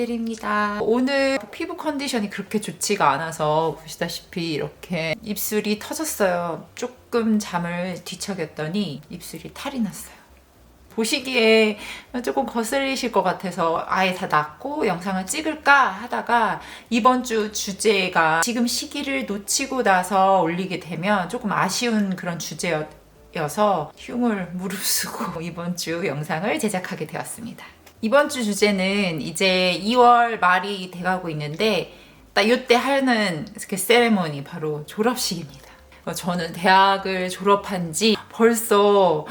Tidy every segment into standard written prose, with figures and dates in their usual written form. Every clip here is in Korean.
엔젤입니다. 오늘 피부 컨디션이 그렇게 좋지가 않아서 보시다시피 이렇게 입술이 터졌어요. 조금 잠을 뒤척였더니 입술이 탈이 났어요. 보시기에 조금 거슬리실 것 같아서 아예 다 놨고 영상을 찍을까 하다가 이번 주 주제가 지금 시기를 놓치고 나서 올리게 되면 조금 아쉬운 그런 주제여서 흉을 무릅쓰고 이번 주 영상을 제작하게 되었습니다. 이번 주 주제는 이제 2월 말이 돼가고 있는데 딱 이때 하는 그 세레머니 바로 졸업식입니다. 저는 대학을 졸업한 지 벌써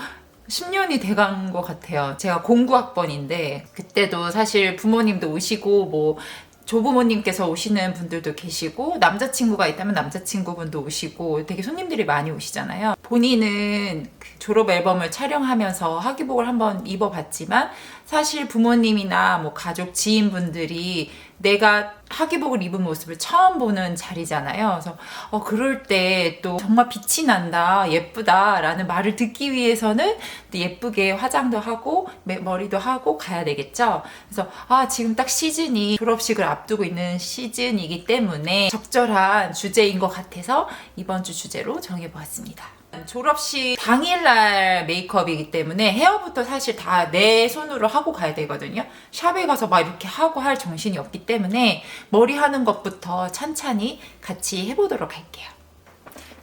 10년이 돼간 것 같아요. 제가 09학번인데 그때도 사실 부모님도 오시고 뭐 조부모님께서 오시는 분들도 계시고 남자친구가 있다면 남자친구분도 오시고 되게 손님들이 많이 오시잖아요. 본인은 그 졸업 앨범을 촬영하면서 학위복을 한번 입어봤지만 사실 부모님이나 뭐 가족 지인분들이 내가 학위복을 입은 모습을 처음 보는 자리잖아요. 그래서 그럴 때 또 정말 빛이 난다, 예쁘다 라는 말을 듣기 위해서는 예쁘게 화장도 하고 머리도 하고 가야 되겠죠. 그래서 지금 딱 시즌이 졸업식을 앞두고 있는 시즌이기 때문에 적절한 주제인 것 같아서 이번 주 주제로 정해보았습니다. 졸업식 당일날 메이크업이기 때문에 헤어부터 사실 다 내 손으로 하고 가야 되거든요. 샵에 가서 막 이렇게 하고 할 정신이 없기 때문에 머리 하는 것부터 찬찬히 같이 해보도록 할게요.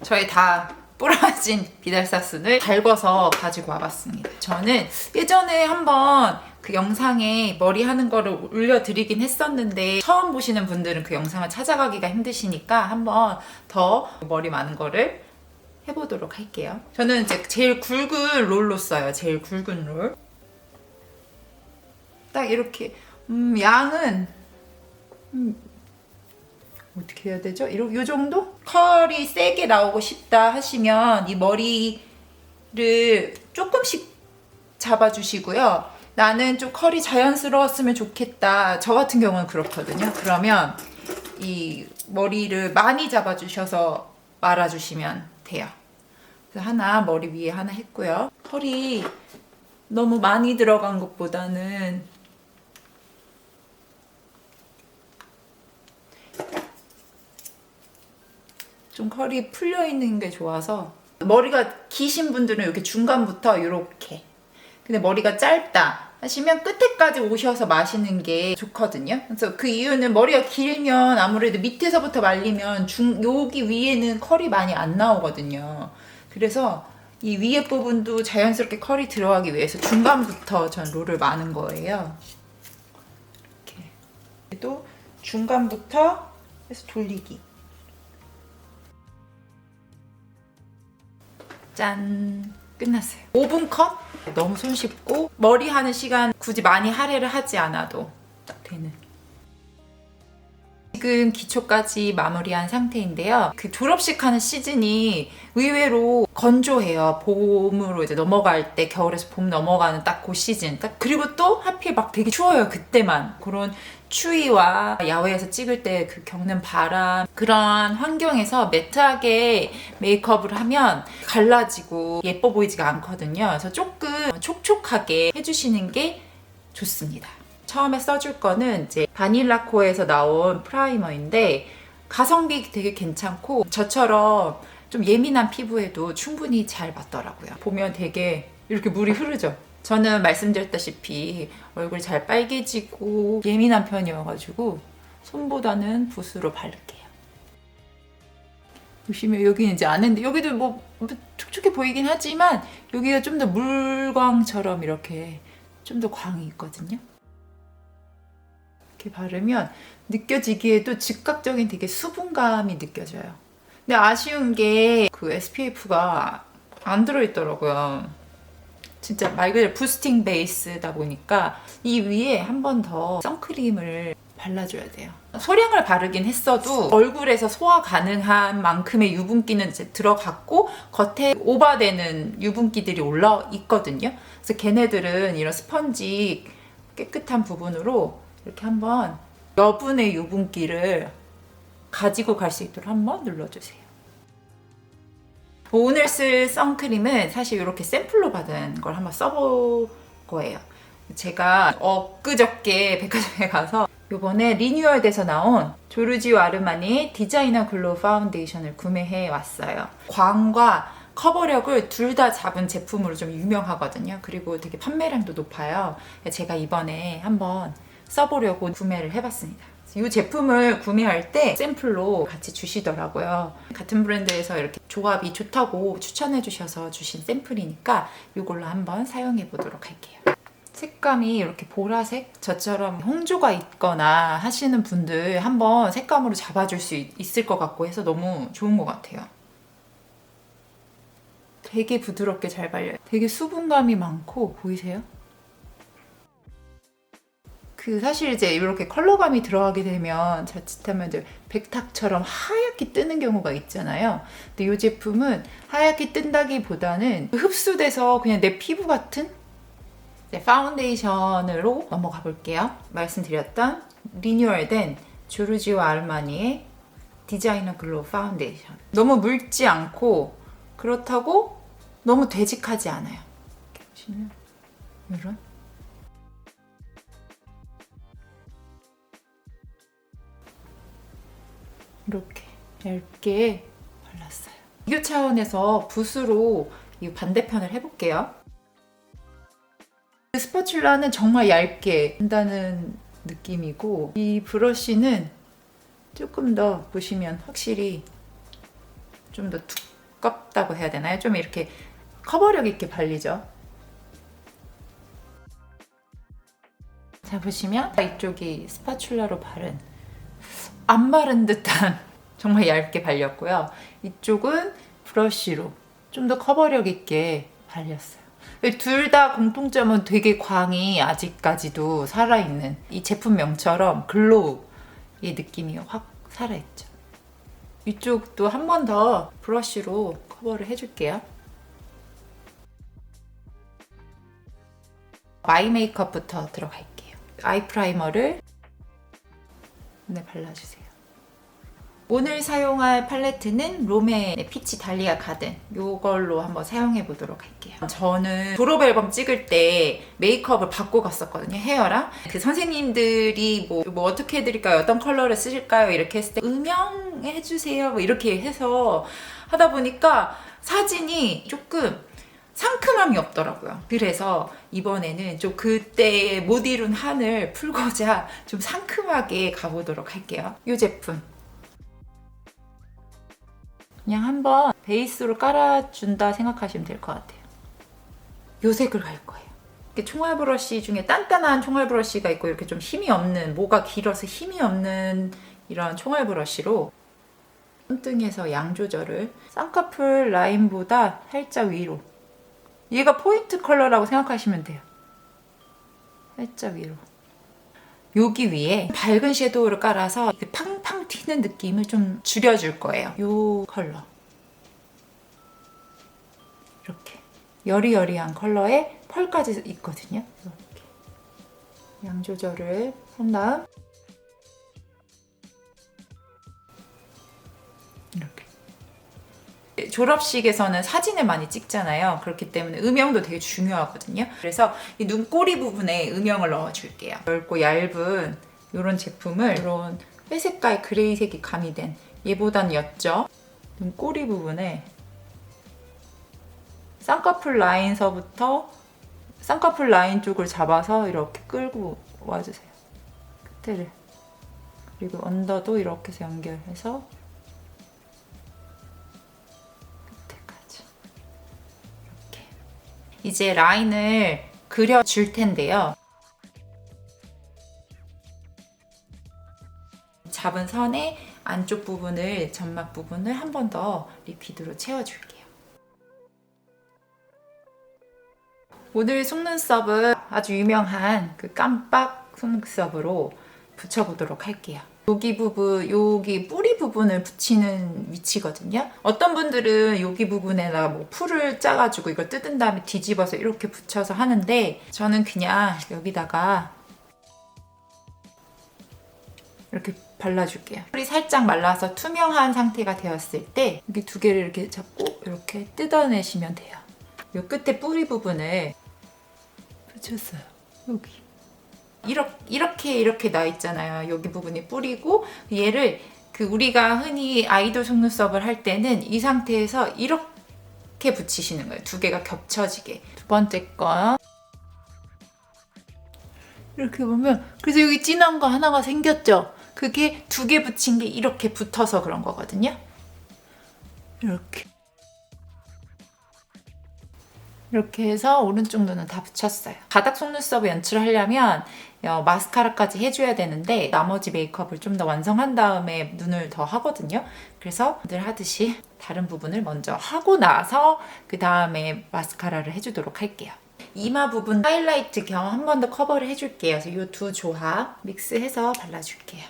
저희 다 뿌라진 비달사순을 달궈서 가지고 와봤습니다. 저는 예전에 한번 그 영상에 머리 하는 거를 올려드리긴 했었는데 처음 보시는 분들은 그 영상을 찾아가기가 힘드시니까 한번 더 머리 많은 거를 해보도록 할게요. 저는 이제 제일 굵은 롤로 써요. 제일 굵은 롤. 딱 이렇게 양은 어떻게 해야 되죠? 요 정도? 컬이 세게 나오고 싶다 하시면 이 머리를 조금씩 잡아주시고요. 나는 좀 컬이 자연스러웠으면 좋겠다. 저 같은 경우는 그렇거든요. 그러면 이 머리를 많이 잡아주셔서 말아주시면 돼요. 그래서 하나 머리 위에 하나 했고요. 컬이 너무 많이 들어간 것보다는 좀 컬이 풀려 있는 게 좋아서 머리가 기신 분들은 이렇게 중간부터 이렇게 근데 머리가 짧다 하시면 끝에까지 오셔서 마시는 게 좋거든요. 그래서 그 이유는 머리가 길면 아무래도 밑에서부터 말리면 여기 위에는 컬이 많이 안 나오거든요. 그래서 이 위에 부분도 자연스럽게 컬이 들어가기 위해서 중간부터 전 롤을 마는 거예요. 이렇게. 또 중간부터 해서 돌리기. 짠! 끝났어요. 5분 컷? 너무 손쉽고 머리 하는 시간 굳이 많이 할애를 하지 않아도 딱 되는. 지금 기초까지 마무리한 상태인데요. 그 졸업식 하는 시즌이 의외로 건조해요. 봄으로 이제 넘어갈 때, 겨울에서 봄 넘어가는 딱 그 시즌. 딱 그리고 또 하필 막 되게 추워요. 그때만. 그런 추위와 야외에서 찍을 때 그 겪는 바람, 그런 환경에서 매트하게 메이크업을 하면 갈라지고 예뻐 보이지가 않거든요. 그래서 조금 촉촉하게 해주시는 게 좋습니다. 처음에 써줄 거는 이제 바닐라코에서 나온 프라이머인데 가성비 되게 괜찮고 저처럼 좀 예민한 피부에도 충분히 잘 맞더라고요. 보면 되게 이렇게 물이 흐르죠. 저는 말씀드렸다시피 얼굴이 잘 빨개지고 예민한 편이어가지고 손보다는 붓으로 바를게요. 보시면 여기는 이제 안 했는데 여기도 뭐 촉촉해 보이긴 하지만 여기가 좀 더 물광처럼 이렇게 좀 더 광이 있거든요. 이렇게 바르면 느껴지기에도 즉각적인 되게 수분감이 느껴져요. 근데 아쉬운 게 그 SPF가 안 들어있더라고요. 진짜 말 그대로 부스팅 베이스다 보니까 이 위에 한 번 더 선크림을 발라줘야 돼요. 소량을 바르긴 했어도 얼굴에서 소화 가능한 만큼의 유분기는 이제 들어갔고 겉에 오버되는 유분기들이 올라 있거든요. 그래서 걔네들은 이런 스펀지 깨끗한 부분으로 이렇게 한번 여분의 유분기를 가지고 갈 수 있도록 한번 눌러주세요. 오늘 쓸 선크림은 사실 이렇게 샘플로 받은 걸 한번 써볼 거예요. 제가 엊그저께 백화점에 가서 요번에 리뉴얼돼서 나온 조르지오 아르마니의 디자이너 글로우 파운데이션을 구매해 왔어요. 광과 커버력을 둘 다 잡은 제품으로 좀 유명하거든요. 그리고 되게 판매량도 높아요. 제가 이번에 한번 써보려고 구매를 해봤습니다. 이 제품을 구매할 때 샘플로 같이 주시더라고요. 같은 브랜드에서 이렇게 조합이 좋다고 추천해 주셔서 주신 샘플이니까 이걸로 한번 사용해 보도록 할게요. 색감이 이렇게 보라색? 저처럼 홍조가 있거나 하시는 분들 한번 색감으로 잡아줄 수 있을 것 같고 해서 너무 좋은 것 같아요. 되게 부드럽게 잘 발려요. 되게 수분감이 많고 보이세요? 사실 이제 이렇게 컬러감이 들어가게 되면 자칫하면 이제 백탁처럼 하얗게 뜨는 경우가 있잖아요. 근데 이 제품은 하얗게 뜬다기보다는 흡수돼서 그냥 내 피부 같은 파운데이션으로 넘어가 볼게요. 말씀드렸던 리뉴얼된 조르지오 아르마니의 디자이너 글로우 파운데이션. 너무 묽지 않고 그렇다고 너무 되직하지 않아요. 이렇게 보시면 이런 이렇게 얇게 발랐어요. 비교 차원에서 붓으로 이 반대편을 해볼게요. 스파츌라는 정말 얇게 한다는 느낌이고 이 브러쉬는 조금 더 보시면 확실히 좀 더 두껍다고 해야 되나요? 좀 이렇게 커버력 있게 발리죠. 자, 보시면 이쪽이 스파츌라로 바른 안 바른 듯한 정말 얇게 발렸고요. 이쪽은 브러쉬로 좀 더 커버력 있게 발렸어요. 둘 다 공통점은 되게 광이 아직까지도 살아있는 이 제품명처럼 글로우의 느낌이 확 살아있죠. 이쪽도 한 번 더 브러쉬로 커버를 해줄게요. 아이 메이크업부터 들어갈게요. 아이 프라이머를 눈에 발라주세요. 오늘 사용할 팔레트는 롬의 피치 달리아 가든 이걸로 한번 사용해 보도록 할게요. 저는 졸업 앨범 찍을 때 메이크업을 받고 갔었거든요. 헤어랑 그 선생님들이 뭐 어떻게 해드릴까요? 어떤 컬러를 쓰실까요? 이렇게 했을 때 음영해 주세요. 뭐 이렇게 해서 하다 보니까 사진이 조금 상큼함이 없더라고요. 그래서 이번에는 좀 그때 못 이룬 한을 풀고자 좀 상큼하게 가보도록 할게요. 이 제품 그냥 한번 베이스로 깔아준다 생각하시면 될 것 같아요. 요 색을 갈 거예요. 이렇게 총알 브러쉬 중에 단단한 총알 브러쉬가 있고 이렇게 좀 힘이 없는, 모가 길어서 힘이 없는 이런 총알 브러쉬로 손등에서 양 조절을 쌍꺼풀 라인보다 살짝 위로, 얘가 포인트 컬러라고 생각하시면 돼요. 살짝 위로. 여기 위에 밝은 섀도우를 깔아서 팡팡 튀는 느낌을 좀 줄여줄 거예요. 이 컬러. 이렇게 여리여리한 컬러에 펄까지 있거든요. 이렇게 양 조절을 한 다음 이렇게. 졸업식에서는 사진을 많이 찍잖아요. 그렇기 때문에 음영도 되게 중요하거든요. 그래서 이 눈꼬리 부분에 음영을 넣어줄게요. 넓고 얇은 이런 제품을 이런 회색깔 그레이색이 가미된 얘보단 옅죠. 눈꼬리 부분에 쌍꺼풀 라인서부터 쌍꺼풀 라인 쪽을 잡아서 이렇게 끌고 와주세요. 끝에를. 그리고 언더도 이렇게 해서 연결해서 이제 라인을 그려줄 텐데요. 잡은 선의 안쪽 부분을, 점막 부분을 한 번 더 리퀴드로 채워줄게요. 오늘 속눈썹은 아주 유명한 그 깜빡 속눈썹으로 붙여보도록 할게요. 여기 부분, 여기 뿌리 부분을 붙이는 위치거든요. 어떤 분들은 여기 부분에다가 뭐 풀을 짜가지고 이걸 뜯은 다음에 뒤집어서 이렇게 붙여서 하는데 저는 그냥 여기다가 이렇게 발라줄게요. 풀이 살짝 말라서 투명한 상태가 되었을 때 여기 두 개를 이렇게 잡고 이렇게 뜯어내시면 돼요. 이 끝에 뿌리 부분을 붙였어요. 여기 이렇게 나 있잖아요. 여기 부분이 뿌리고 얘를 우리가 흔히 아이돌 속눈썹을 할 때는 이 상태에서 이렇게 붙이시는 거예요. 두 개가 겹쳐지게. 두 번째 거 이렇게 보면 그래서 여기 진한 거 하나가 생겼죠. 그게 두 개 붙인 게 이렇게 붙어서 그런 거거든요. 이렇게 해서 오른쪽 눈은 다 붙였어요. 가닥 속눈썹을 연출을 하려면 마스카라까지 해줘야 되는데 나머지 메이크업을 좀 더 완성한 다음에 눈을 더 하거든요. 그래서 늘 하듯이 다른 부분을 먼저 하고 나서 그 다음에 마스카라를 해주도록 할게요. 이마 부분 하이라이트 겸 한 번 더 커버를 해줄게요. 그래서 이 두 조합 믹스해서 발라줄게요.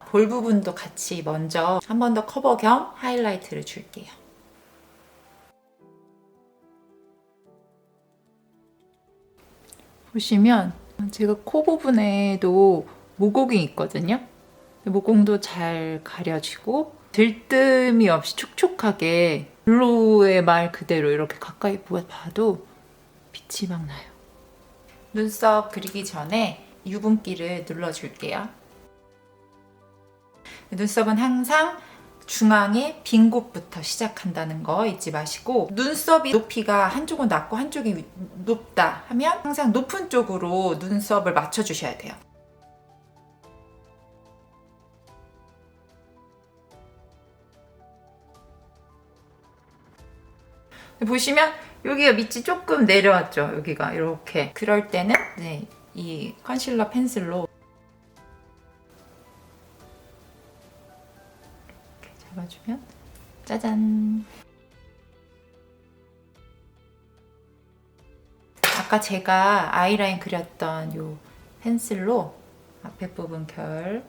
볼 부분도 같이 먼저 한 번 더 커버 겸 하이라이트를 줄게요. 보시면 제가 코 부분에도 모공이 있거든요. 모공도 잘 가려지고 들뜸이 없이 촉촉하게 블로우의 말 그대로 이렇게 가까이 봐도 빛이 막 나요. 눈썹 그리기 전에 유분기를 눌러줄게요. 눈썹은 항상 중앙에 빈 곳부터 시작한다는 거 잊지 마시고 눈썹이 높이가 한쪽은 낮고 한쪽이 높다 하면 항상 높은 쪽으로 눈썹을 맞춰주셔야 돼요. 보시면 여기가 밑이 조금 내려왔죠. 여기가 이렇게. 그럴 때는 이 컨실러 펜슬로 이렇게 잡아주면 짜잔! 아까 제가 아이라인 그렸던 이 펜슬로 앞에 부분 결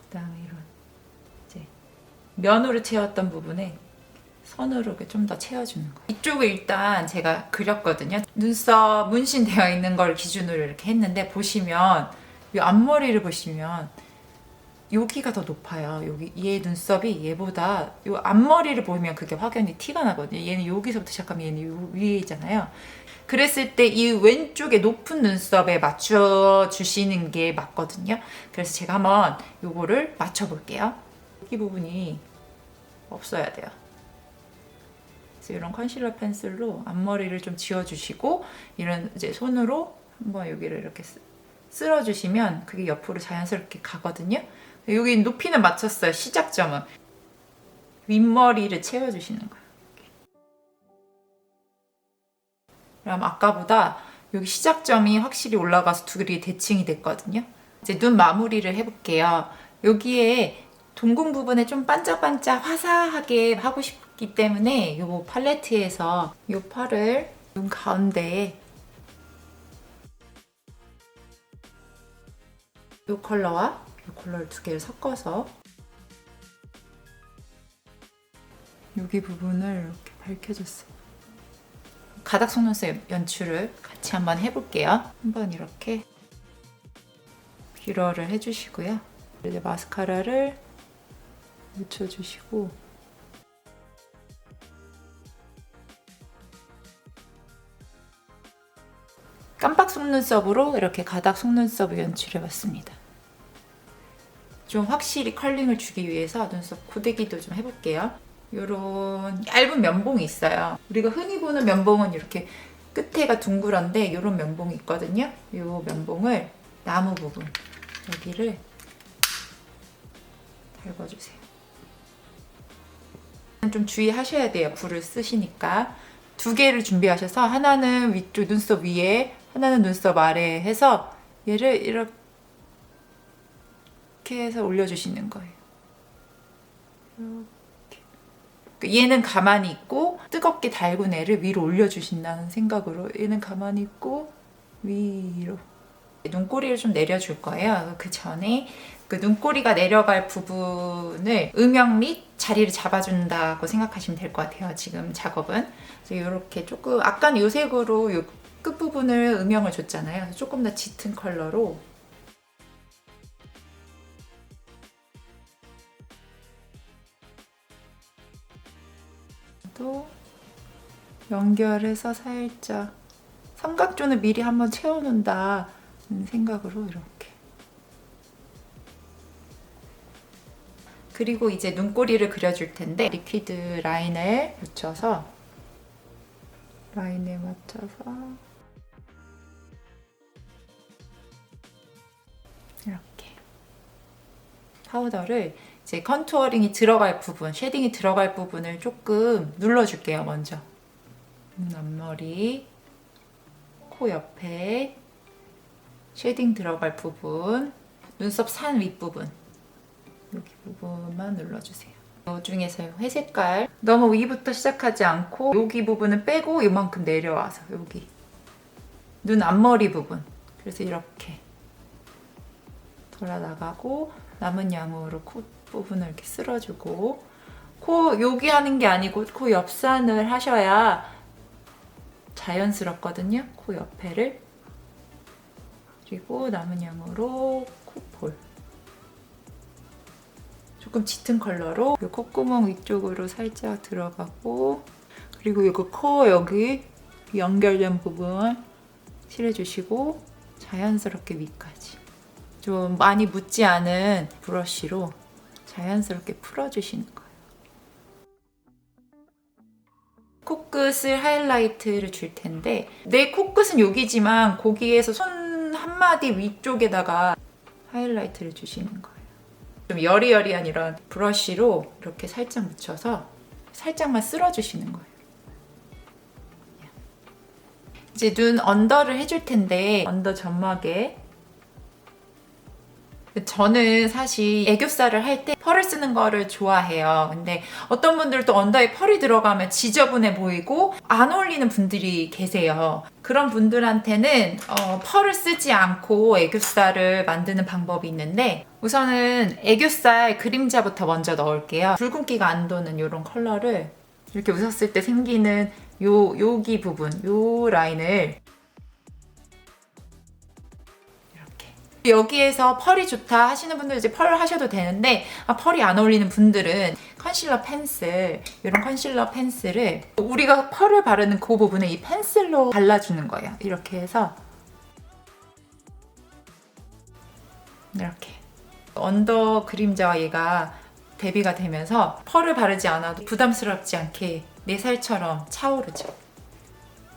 그다음에 이런 면으로 채웠던 부분에 선으로 좀 더 채워주는 거예요. 이쪽을 일단 제가 그렸거든요. 눈썹 문신되어 있는 걸 기준으로 이렇게 했는데 보시면 이 앞머리를 보시면 여기가 더 높아요. 여기 얘 눈썹이 얘보다 이 앞머리를 보면 그게 확연히 티가 나거든요. 얘는 여기서부터 시작하면 얘는 요 위에 있잖아요. 그랬을 때 이 왼쪽에 높은 눈썹에 맞춰 주시는 게 맞거든요. 그래서 제가 한번 요거를 맞춰 볼게요. 이 부분이 없어야 돼요. 그래서 이런 컨실러 펜슬로 앞머리를 좀 지워주시고 이런 이제 손으로 한번 여기를 이렇게 쓸어주시면 그게 옆으로 자연스럽게 가거든요. 여기 높이는 맞췄어요. 시작점은 윗머리를 채워주시는 거예요. 그럼 아까보다 여기 시작점이 확실히 올라가서 두 개이 대칭이 됐거든요. 이제 눈 마무리를 해볼게요. 여기에 동공 부분에 좀 반짝반짝 화사하게 하고 싶기 때문에 이 팔레트에서 이 팔을 눈 가운데에 이 컬러와 이 컬러를 두 개를 섞어서 여기 부분을 이렇게 밝혀줬어요. 가닥 속눈썹 연출을 같이 한번 해볼게요. 한번 이렇게 뷰러를 해주시고요. 이제 마스카라를 묻혀주시고 깜빡 속눈썹으로 이렇게 가닥 속눈썹을 연출해봤습니다. 좀 확실히 컬링을 주기 위해서 눈썹 고데기도 좀 해볼게요. 요런 얇은 면봉이 있어요. 우리가 흔히 보는 면봉은 이렇게 끝에가 둥그런데 이런 면봉이 있거든요. 이 면봉을 나무 부분 여기를 달궈주세요. 좀 주의하셔야 돼요. 붓을 쓰시니까. 두 개를 준비하셔서 하나는 위쪽 눈썹 위에 하나는 눈썹 아래에 해서 얘를 이렇게 해서 올려주시는 거예요. 이렇게. 얘는 가만히 있고 뜨겁게 달군 애를 위로 올려주신다는 생각으로 얘는 가만히 있고 위로 눈꼬리를 좀 내려줄 거예요. 그 전에 그 눈꼬리가 내려갈 부분을 음영 및 자리를 잡아준다고 생각하시면 될 것 같아요. 지금 작업은. 그래서 이렇게 조금 아까는 요 색으로 요 끝부분을 음영을 줬잖아요. 그래서 조금 더 짙은 컬러로 여기도 연결해서 살짝 삼각존을 미리 한번 채워놓는다 생각으로 이렇게. 그리고 이제 눈꼬리를 그려줄 텐데 리퀴드 라인을 묻혀서 라인에 맞춰서 이렇게 파우더를 이제 컨투어링이 들어갈 부분, 쉐딩이 들어갈 부분을 조금 눌러줄게요. 먼저 눈 앞머리, 코 옆에 쉐딩 들어갈 부분, 눈썹 산 윗부분 여기 부분만 눌러주세요. 이 중에서 회색깔 너무 위부터 시작하지 않고 여기 부분은 빼고 이만큼 내려와서 여기 눈 앞머리 부분, 그래서 이렇게 돌아나가고 남은 양으로 코 부분을 이렇게 쓸어주고, 코 여기 하는 게 아니고 코 옆산을 하셔야 자연스럽거든요. 코 옆에를. 그리고 남은 양으로 코볼 조금 짙은 컬러로 이 콧구멍 위쪽으로 살짝 들어가고, 그리고 이거 코 여기 연결된 부분 칠해주시고 자연스럽게 위까지 좀 많이 묻지 않은 브러쉬로 자연스럽게 풀어주시는 거예요. 코끝을 하이라이트를 줄 텐데 내 코끝은 여기지만 거기에서 손 한마디 위쪽에다가 하이라이트를 주시는 거예요. 좀 여리여리한 이런 브러쉬로 이렇게 살짝 묻혀서 살짝만 쓸어주시는 거예요. 이제 눈 언더를 해줄 텐데 언더 점막에 저는 사실 애교살을 할 때 펄을 쓰는 거를 좋아해요. 근데 어떤 분들도 언더에 펄이 들어가면 지저분해 보이고 안 어울리는 분들이 계세요. 그런 분들한테는 펄을 쓰지 않고 애교살을 만드는 방법이 있는데, 우선은 애교살 그림자부터 먼저 넣을게요. 붉은기가 안 도는 이런 컬러를 이렇게 웃었을 때 생기는 여기 부분, 요 라인을 여기에서 펄이 좋다 하시는 분들 이제 펄을 하셔도 되는데, 펄이 안 어울리는 분들은 컨실러 펜슬, 이런 컨실러 펜슬을 우리가 펄을 바르는 그 부분에 이 펜슬로 발라주는 거예요. 이렇게 해서 이렇게 언더 그림자와 얘가 대비가 되면서 펄을 바르지 않아도 부담스럽지 않게 내 살처럼 차오르죠.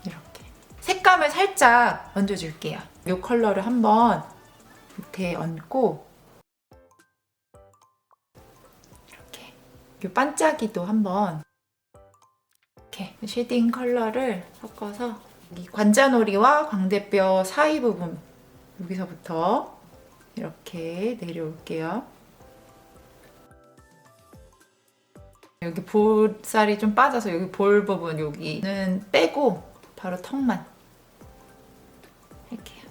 이렇게 색감을 살짝 얹어줄게요. 이 컬러를 한번 밑에 얹고 이렇게 이 반짝이도 한번 이렇게 쉐딩 컬러를 섞어서 여기 관자놀이와 광대뼈 사이 부분 여기서부터 이렇게 내려올게요. 여기 볼살이 좀 빠져서 여기 볼 부분 여기는 빼고 바로 턱만 할게요.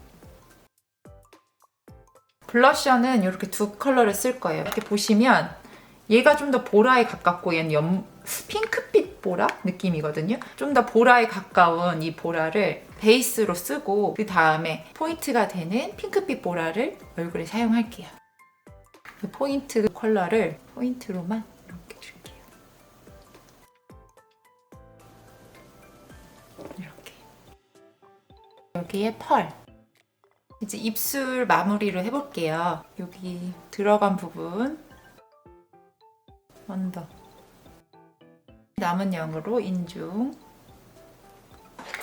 블러셔는 이렇게 두 컬러를 쓸 거예요. 이렇게 보시면 얘가 좀 더 보라에 가깝고 얘는 핑크빛 보라 느낌이거든요. 좀 더 보라에 가까운 이 보라를 베이스로 쓰고 그 다음에 포인트가 되는 핑크빛 보라를 얼굴에 사용할게요. 그 포인트 컬러를 포인트로만 이렇게 줄게요. 이렇게. 여기에 펄. 이제 입술 마무리를 해볼게요. 여기 들어간 부분 언더 남은 양으로 인중.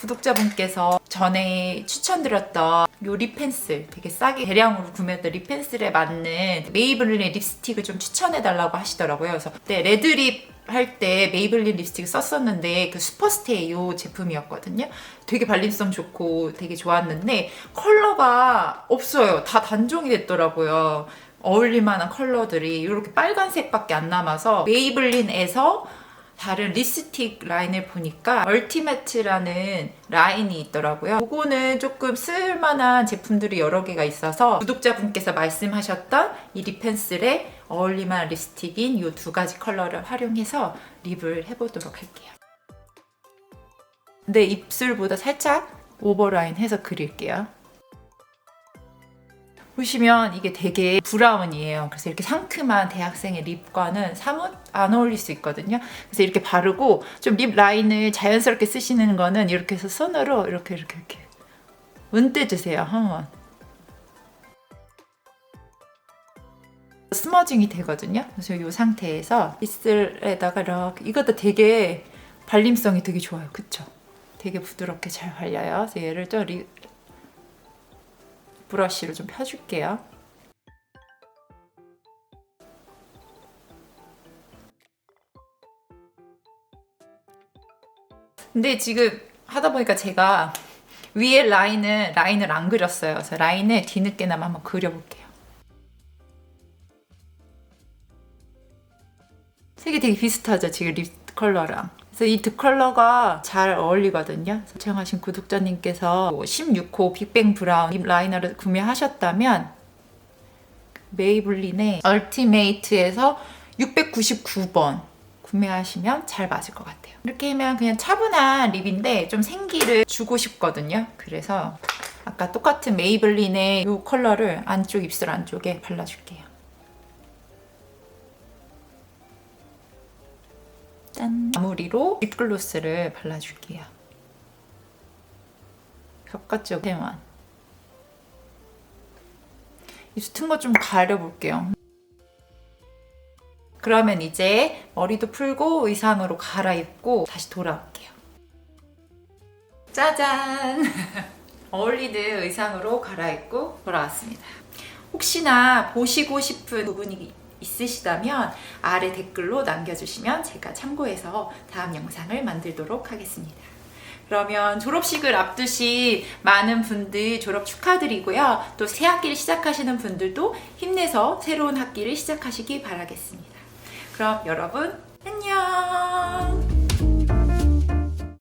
구독자분께서 전에 추천드렸던 요 립펜슬 되게 싸게 대량으로 구매했던 립펜슬에 맞는 메이블린 립스틱을 좀 추천해달라고 하시더라고요. 그래서 그때 레드립 할 때 메이블린 립스틱을 썼었는데 그 슈퍼스테이 요 제품이었거든요. 되게 발림성 좋고 되게 좋았는데 컬러가 없어요. 다 단종이 됐더라고요. 어울릴만한 컬러들이 이렇게 빨간색밖에 안 남아서 메이블린에서 다른 립스틱 라인을 보니까 얼티매트라는 라인이 있더라고요. 이거는 조금 쓸만한 제품들이 여러 개가 있어서 구독자분께서 말씀하셨던 이 립펜슬에 어울릴만한 립스틱인 이 두 가지 컬러를 활용해서 립을 해보도록 할게요. 근데 입술보다 살짝 오버라인 해서 그릴게요. 보시면 이게 되게 브라운이에요. 그래서 이렇게 상큼한 대학생의 립과는 사뭇 안 어울릴 수 있거든요. 그래서 이렇게 바르고 좀 립 라인을 자연스럽게 쓰시는 거는 이렇게 해서 손으로 이렇게 운떼주세요. 한번. 스머징이 되거든요. 그래서 이 상태에서 입술에다가 이렇게, 이것도 되게 발림성이 되게 좋아요. 그쵸? 되게 부드럽게 잘 발려요. 그래서 얘를 좀 브러쉬로 좀 펴줄게요. 근데 지금 하다 보니까 제가 위에 라인을 안 그렸어요. 그래서 라인을 뒤늦게나마 한번 그려볼게요. 색이 되게 비슷하죠, 지금 립 컬러랑. 그래서 이 두 컬러가 잘 어울리거든요. 시청하신 구독자님께서 16호 빅뱅 브라운 립 라이너를 구매하셨다면 메이블린의 얼티메이트에서 699번 구매하시면 잘 맞을 것 같아요. 이렇게 하면 그냥 차분한 립인데 좀 생기를 주고 싶거든요. 그래서 아까 똑같은 메이블린의 이 컬러를 안쪽 입술 안쪽에 발라줄게요. 짠! 마무리로 립글로스를 발라줄게요. 겹가쪽에만. 입술 튼 거 좀 가려볼게요. 그러면 이제 머리도 풀고 의상으로 갈아입고 다시 돌아올게요. 짜잔! 어울리는 의상으로 갈아입고 돌아왔습니다. 혹시나 보시고 싶은 부분이 있으시다면 아래 댓글로 남겨주시면 제가 참고해서 다음 영상을 만들도록 하겠습니다. 그러면 졸업식을 앞두신 많은 분들 졸업 축하드리고요. 또 새 학기를 시작하시는 분들도 힘내서 새로운 학기를 시작하시기 바라겠습니다. 그럼 여러분